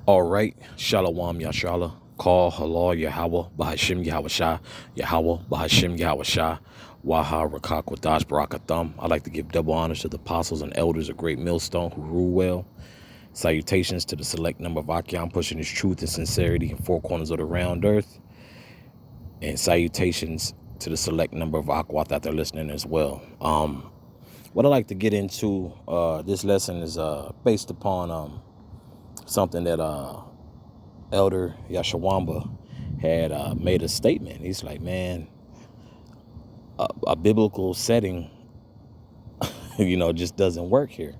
All right, Shalom Yashala, Call Halal Yahweh, Bahashim Yahweh Shah, Yahweh, Bahashim Yahweh Shah, Waha Rakak Wadash Barakatham. I'd like to give double honors to the apostles and elders of Great Millstone who rule well. Salutations to the select number of Akyam pushing his truth and sincerity in four corners of the round earth. And salutations to the select number of Akwath that they're listening as well. What I'd like to get into this lesson is based upon something that Elder Yashawamba had made a statement. He's like, man, a biblical setting, just doesn't work here,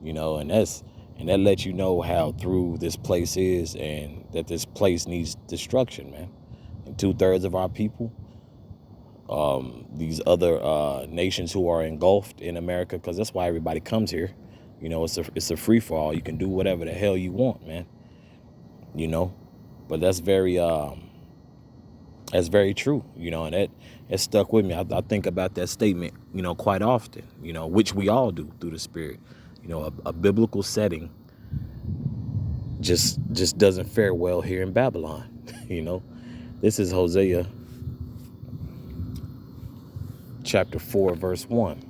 and that lets you know how through this place is, and that this place needs destruction, man. And 2/3 of our people, these other nations who are engulfed in America, because that's why everybody comes here. It's a free for all. You can do whatever the hell you want, man. But that's very true, and that stuck with me. I think about that statement, quite often, which we all do through the Spirit. A biblical setting just doesn't fare well here in Babylon. This is Hosea chapter 4, verse 1.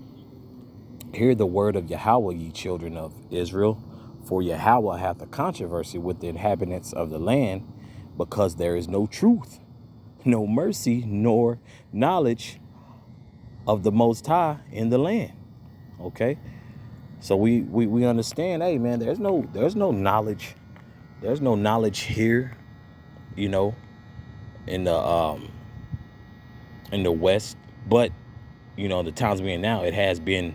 Hear the word of Yahweh, ye children of Israel, for Yahweh hath a controversy with the inhabitants of the land, because there is no truth, no mercy, nor knowledge of the Most High in the land. Okay, so we understand. Hey, man, there's no knowledge. There's no knowledge here. In the West, but the times we're in now, it has been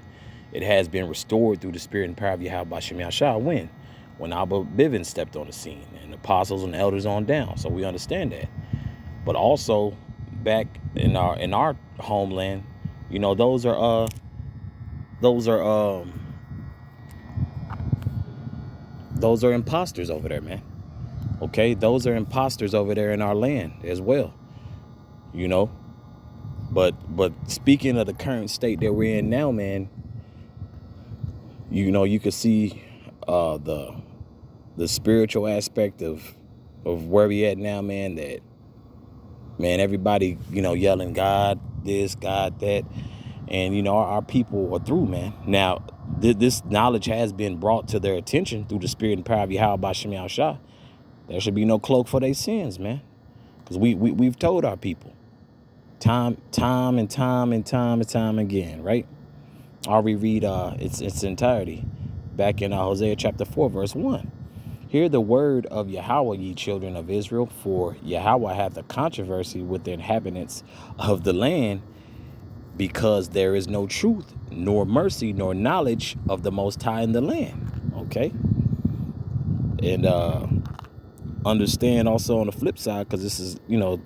restored through the Spirit and power of Yahweh Bashem Yashah when Abba Bivin stepped on the scene, and the apostles and elders on down. So we understand that. But also back in our homeland, those are imposters over there, man. Okay, those are imposters over there in our land as well. But speaking of the current state that we're in now, man, you could see the spiritual aspect of where we at now, man. That, man, everybody, yelling God this, God that, and our people are through, man. Now this knowledge has been brought to their attention through the Spirit and power of Yahweh Bashem Yahshua. There should be no cloak for their sins, man, because we've told our people time and time again, right? I'll reread its entirety back in Hosea chapter 4, verse 1. Hear the word of Yahweh, ye children of Israel, for Yahweh hath a controversy with the inhabitants of the land, because there is no truth, nor mercy, nor knowledge of the Most High in the land. Okay? And understand also on the flip side, because this is, a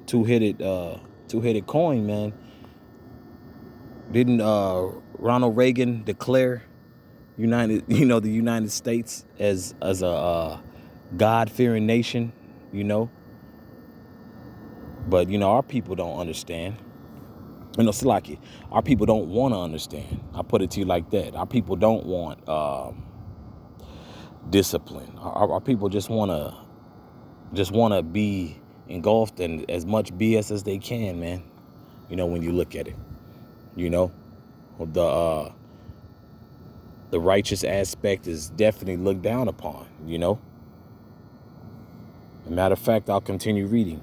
two-headed coin, man. Didn't Ronald Reagan declare the United States as a God-fearing nation, But our people don't understand. Salaki, our people don't want to understand. I put it to you like that. Our people don't want discipline. Our people just want to be engulfed in as much BS as they can, man. When you look at it, the righteous aspect is definitely looked down upon. As a matter of fact, I'll continue reading.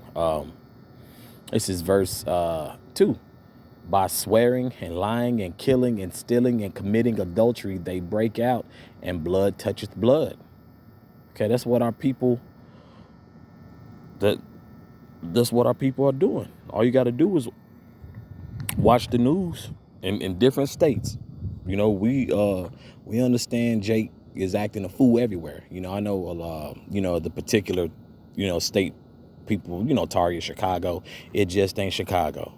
This is verse 2. By swearing and lying and killing and stealing and committing adultery, they break out, and blood toucheth blood. Okay, that's what our people are doing. All you got to do is watch the news in different states. We understand Jake is acting a fool everywhere. I know the particular state people target Chicago. It just ain't Chicago.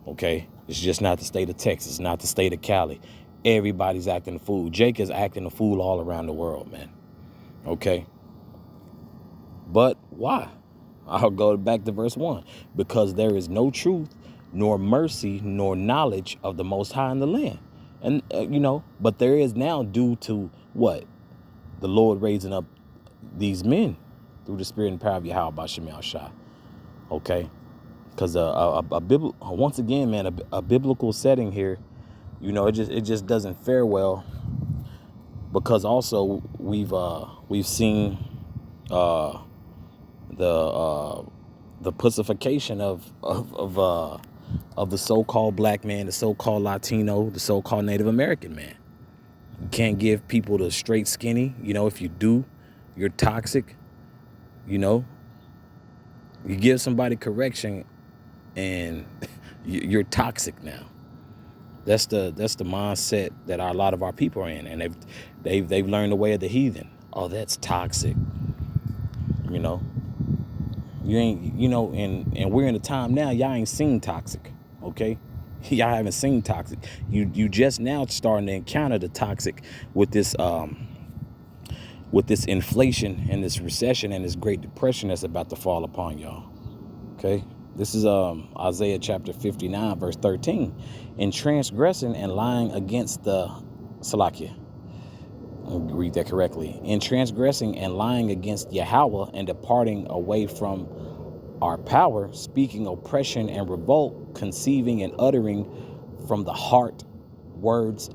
Okay, it's just not the state of Texas, not the state of Cali. Everybody's acting a fool. Jake is acting a fool all around the world, man. Okay, but why? I'll go back to verse 1. Because there is no truth, nor mercy, nor knowledge of the Most High in the land. And, but there is now, due to what? The Lord raising up these men through the spirit and power of Yahweh Bashem Shah. Okay, because once again, man, a biblical setting here, it just doesn't fare well, because also we've seen the pussification of the so-called black man, the so-called Latino, the so-called Native American man. You can't give people the straight skinny. If you do, you're toxic. You give somebody correction and you're toxic now. That's the mindset that a lot of our people are in, and they've learned the way of the heathen. Oh, that's toxic. You ain't, and we're in a time now, y'all ain't seen toxic, okay? Y'all haven't seen toxic. You just now starting to encounter the toxic with this inflation and this recession and this Great Depression that's about to fall upon y'all, okay? This is Isaiah chapter 59, verse 13. In transgressing and lying against the Salakia. Read that correctly. In transgressing and lying against Yahweh and departing away from our power, speaking oppression and revolt, conceiving and uttering from the heart words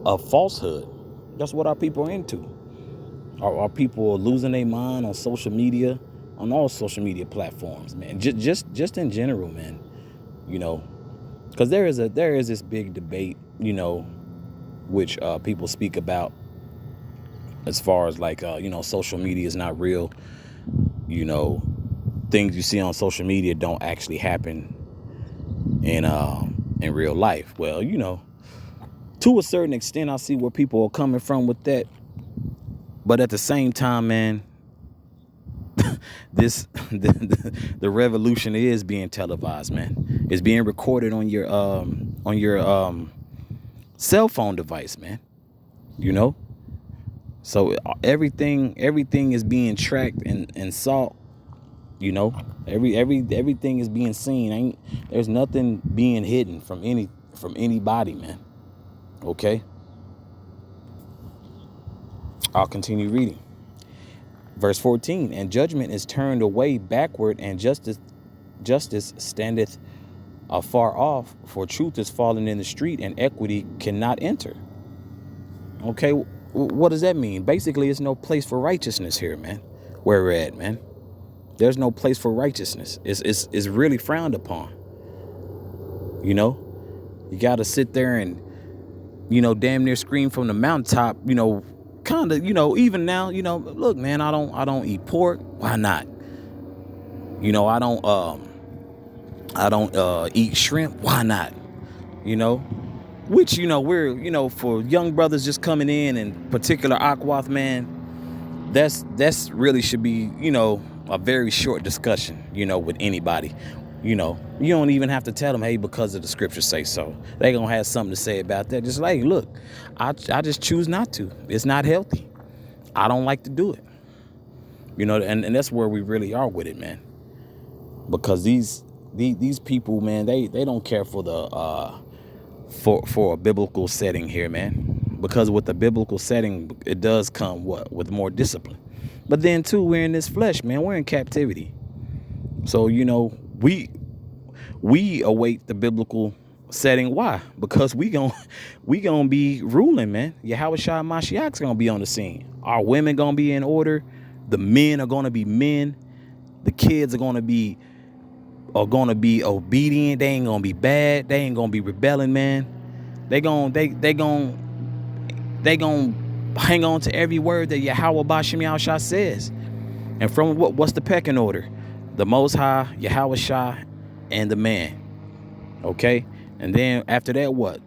of falsehood. That's what our people are into. Our people are losing their mind on social media, on all social media platforms, man. Just in general, man. Because there is this big debate, which people speak about as far as like social media is not real. Things you see on social media don't actually happen in real life. Well, to a certain extent, I see where people are coming from with that. But at the same time, man, the revolution is being televised, man. It's being recorded on your cell phone device, man. So everything is being tracked and sought. Everything is being seen. There's nothing being hidden from anybody, man. Okay, I'll continue reading. Verse 14, and judgment is turned away backward, and justice standeth afar off, for truth is fallen in the street, and equity cannot enter. Okay, what does that mean? Basically, it's no place for righteousness here, man. Where we're at, man. There's no place for righteousness. It's really frowned upon. You got to sit there and, damn near scream from the mountaintop, kind of, even now, look, man, I don't eat pork. Why not? I don't eat shrimp. Why not? Which, we're, for young brothers just coming in particular Akwath, man, that's really should be, a very short discussion, with anybody. You don't even have to tell them, hey, because of the scriptures say so. They gonna have something to say about that. Just like, look, I just choose not to. It's not healthy. I don't like to do it. And that's where we really are with it, man. Because these people, man, they don't care for the for a biblical setting here, man. Because with the biblical setting, it does come with more discipline. But then too, we're in this flesh, man. We're in captivity. So, we await the biblical setting. Why? Because we gonna be ruling, man. Yahweh Shai Mashiach's gonna be on the scene. Our women gonna be in order. The men are gonna be men. The kids are gonna be obedient. They ain't gonna be bad. They ain't gonna be rebelling, man. They gonna hang on to every word that Yahweh Bashem Yahushua says. And from what's the pecking order? The Most High, Yahweh Shai, and the man. Okay? And then after that, what?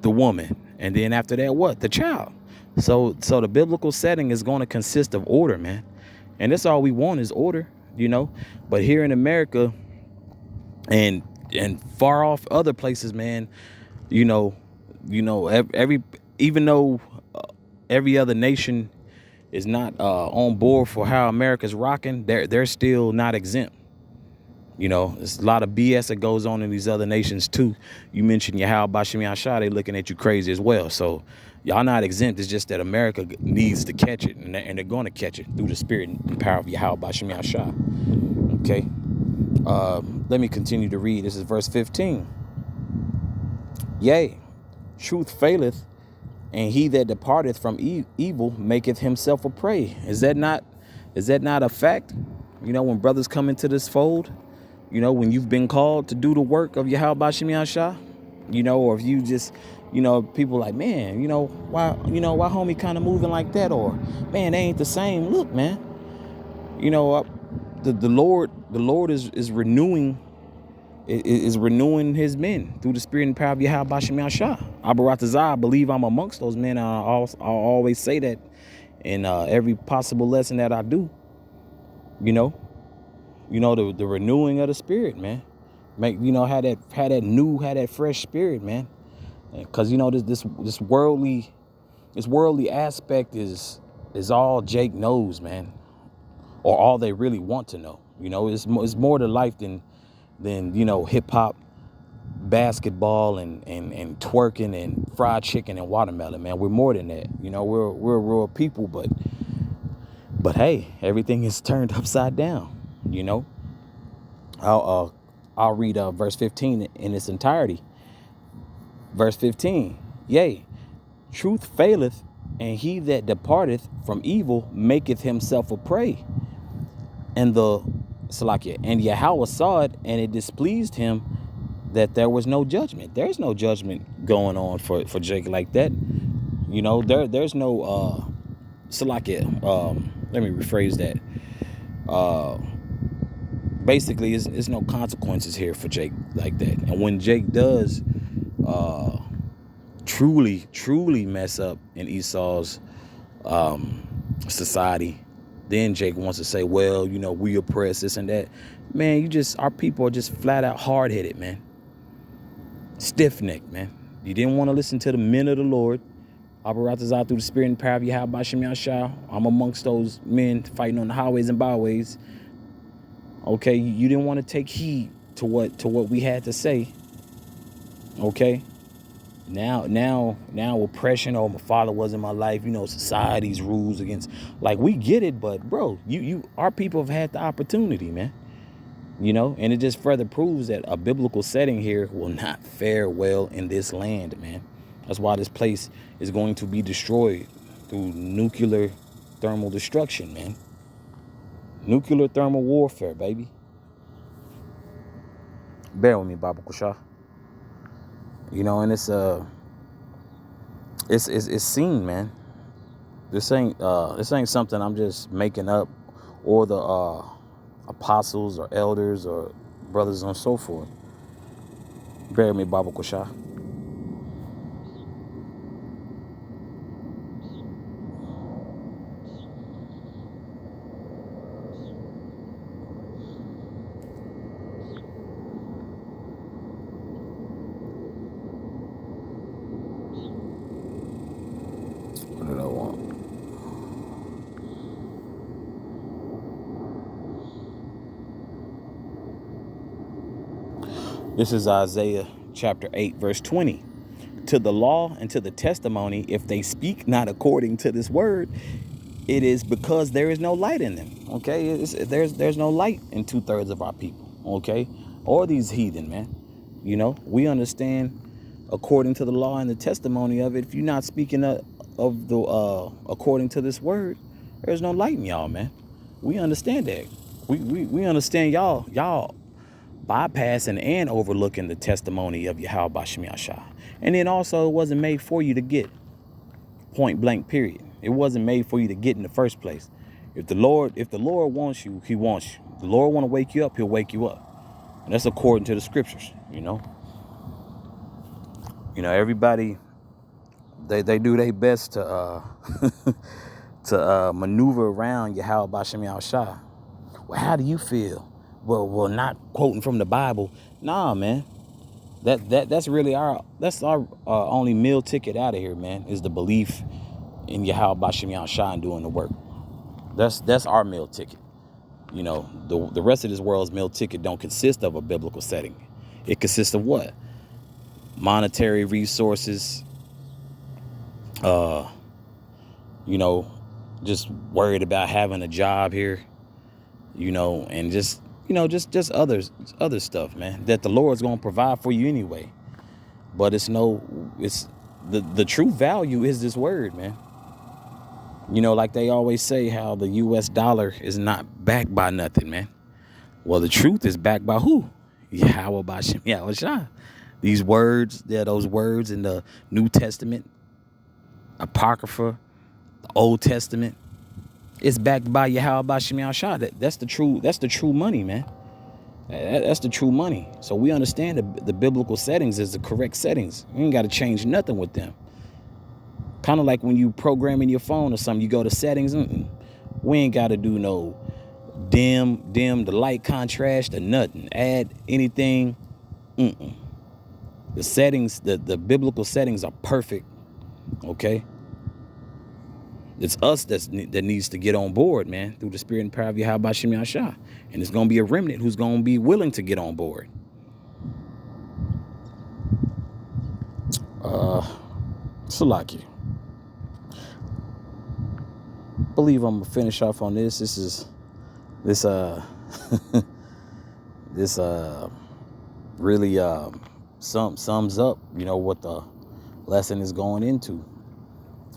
The woman. And then after that, what? The child. So the biblical setting is going to consist of order, man. And that's all we want is order, But here in America and far off other places, man, even though every other nation is not on board for how America's rocking, they're still not exempt. You know, there's a lot of BS that goes on in these other nations too. You mentioned Yahweh Bashim Yahshua, they looking at you crazy as well. So y'all not exempt. It's just that America needs to catch it, and they're going to catch it through the spirit and power of Yahweh Bashim Yahshua. Okay. Let me continue to read. This is verse 15. Yea, truth faileth, and he that departeth from evil maketh himself a prey. Is that not a fact? You know, when brothers come into this fold, you know, when you've been called to do the work of Yahweh Bashim Yahshua, you know, or if you just, you know, people like, man, why homie kind of moving like that, or man, they ain't the same. Look, man, you know, the Lord is renewing his men through the spirit and power of Yahweh Bashim Yahshua. I believe I'm amongst those men. I'll always say that in every possible lesson that I do. You know, the renewing of the spirit, man. Have that fresh spirit, man. Because, you know, this worldly aspect is all Jake knows, man. Or all they really want to know. You know, it's more to life than you know, hip hop, basketball, and twerking and fried chicken and watermelon, man. We're more than that. You know, we're real people, but hey, everything is turned upside down. You know, I'll read verse 15 in its entirety. Verse 15. Yea, truth faileth, and he that departeth from evil maketh himself a prey. And Yahweh saw it, and it displeased him that there was no judgment. There's no judgment going on for Jake like that. You know, there's no let me rephrase that. Basically, it's no consequences here for Jake like that. And when Jake does truly mess up in Esau's society, then Jake wants to say, well, you know, we oppress this and that. Man, our people are just flat out hard-headed, man. Stiff-necked, man. You didn't want to listen to the men of the Lord. Abaratazah through the spirit and power of Yahweh Bashim Yahshua. I'm amongst those men fighting on the highways and byways. Okay, you didn't want to take heed to what we had to say. Okay. Now oppression, my father was in my life, you know, society's rules against, like, we get it, but bro, our people have had the opportunity, man. You know, and it just further proves that a biblical setting here will not fare well in this land, man. That's why this place is going to be destroyed through nuclear thermal destruction, man. Nuclear thermal warfare, baby. Bear with me, Baba Kusha. You know, and it's seen, man. This ain't something I'm just making up, or the apostles or elders or brothers and so forth. Bear with me, Baba Kusha. What did I want? This is Isaiah chapter 8, verse 20. To the law and to the testimony, if they speak not according to this word, it is because there is no light in them. Okay, there's no light in 2/3 of our people. Okay, or these heathen, man. You know, we understand according to the law and the testimony of it. If you're not speaking of the according to this word, there's no light in y'all, man. We understand that. We understand y'all bypassing and overlooking the testimony of Yahweh Bashim Yahshua. And then also, it wasn't made for you to get. Point blank, period. It wasn't made for you to get in the first place. If the Lord wants you, he wants you. If the Lord want to wake you up, he'll wake you up. And that's according to the scriptures, you know. You know, everybody, they do their best to to maneuver around Yahweh Bashim Yahshua. Well, how do you feel? Well, not quoting from the Bible. Nah, man. That's really our only meal ticket out of here, man, is the belief in Yahweh Bashim Yahshua and doing the work. That's our meal ticket. You know, the rest of this world's meal ticket don't consist of a biblical setting. It consists of what? Monetary resources, you know, just worried about having a job here, you know, and just, you know, just other stuff, man, that the Lord's going to provide for you anyway. But it's the true value is this word, man. You know, like they always say, how the US dollar is not backed by nothing, man. Well, the truth is backed by who? Yahweh Bashem Yahweh Shah. These words, they're those words in the New Testament, Apocrypha, the Old Testament. It's backed by Yahweh Bashem Yahweh Shah. That's the true money, man. That's the true money. So we understand the biblical settings is the correct settings. You ain't got to change nothing with them. Kind of like when you programming your phone or something, you go to settings. We ain't got to do no dim the light contrast or nothing. Add anything. The settings, the biblical settings are perfect. Okay. It's us that needs to get on board, man, through the spirit and power of Yahweh Bashem Yahweh Shah. And it's going to be a remnant who's going to be willing to get on board. Salaki. I believe I'm going to finish off on this. This really sums up, you know, what the lesson is going into.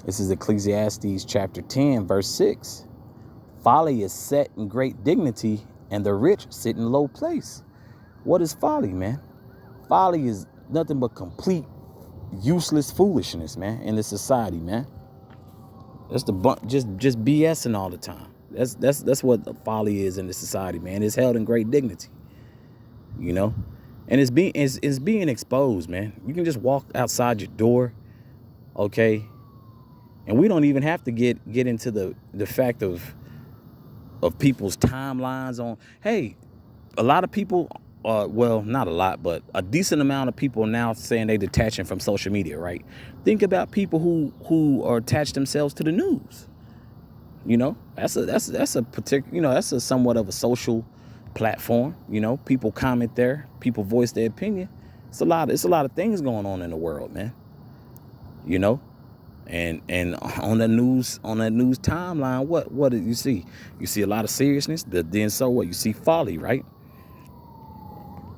This is Ecclesiastes chapter 10, verse 6. Folly is set in great dignity, and the rich sit in low place. What is folly, man? Folly is nothing but complete useless foolishness, man, in the society, man. That's just BSing all the time. That's what folly is in the society, man. It's held in great dignity, you know, and it's being exposed, man. You can just walk outside your door, okay. And we don't even have to get into the fact of people's timelines on, hey, a lot of people, well, not a lot, but a decent amount of people now saying they detaching from social media, right? Think about people who are attached themselves to the news. You know, that's a particular, you know, that's a somewhat of a social platform. You know, people comment there, people voice their opinion. It's a lot of things going on in the world, man. You know. And on that news timeline, what did you see? You see a lot of seriousness. Then so what? You see folly, right?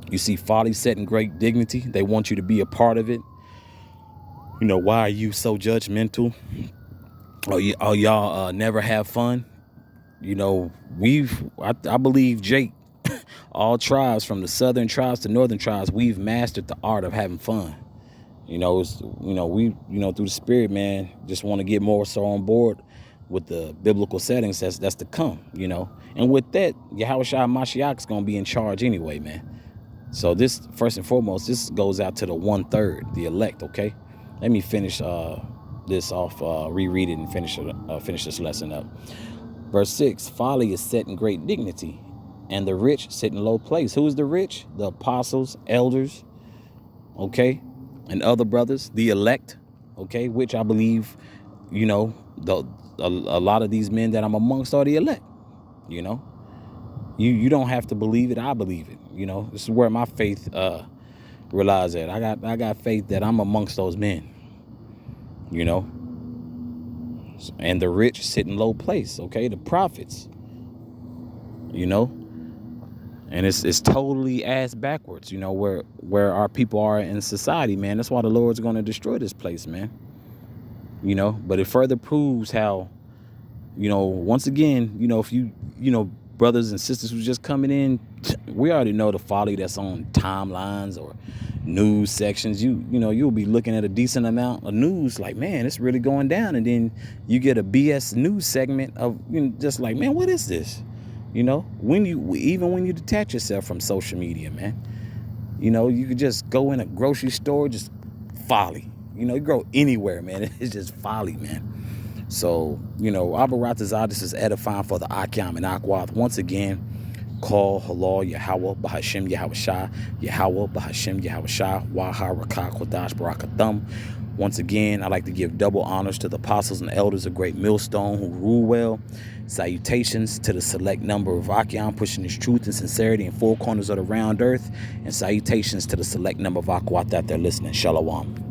You see folly set in great dignity. They want you to be a part of it. You know, why are you so judgmental? Oh, y'all never have fun. You know, I believe, Jake, all tribes from the southern tribes to northern tribes, we've mastered the art of having fun. You know, we through the spirit, man, just want to get more so on board with the biblical settings that's to come, you know. And with that, Yahweh Shai Mashiach is going to be in charge anyway, man. So this, first and foremost, this goes out to the 1/3, the elect, okay? Let me finish this off, reread it and finish this lesson up. Verse 6, folly is set in great dignity, and the rich sit in low place. Who is the rich? The apostles, elders, okay? And other brothers, the elect, okay, which I believe, you know, a lot of these men that I'm amongst are the elect, you know. You don't have to believe it, I believe it, you know. This is where my faith relies at. I got faith that I'm amongst those men, you know. And the rich sit in low place, okay, the prophets, you know. And it's totally ass backwards, you know, where our people are in society, man. That's why the Lord's going to destroy this place, man. You know, but it further proves how, you know, once again, you know, if you know, brothers and sisters who's just coming in, we already know the folly that's on timelines or news sections. You know, you'll be looking at a decent amount of news like, man, it's really going down. And then you get a BS news segment of, you know, just like, man, what is this? You know, even when you detach yourself from social media, man, you know, you could just go in a grocery store, just folly. You know, you go anywhere, man. It's just folly, man. So, you know, Abba Ratazah, this is edifying for the Akyam and Akwath. Once again, call halal Yahweh Bahashim Yahweh Shah, Yahweh Bahashim Yahweh Shah, Waha Rakah Kodash Barakathum. Once again, I'd like to give double honors to the apostles and elders of Great Millstone who rule well. Salutations to the select number of Achaeon pushing this truth and sincerity in four corners of the round earth. And salutations to the select number of Aquat out there listening. Shalom.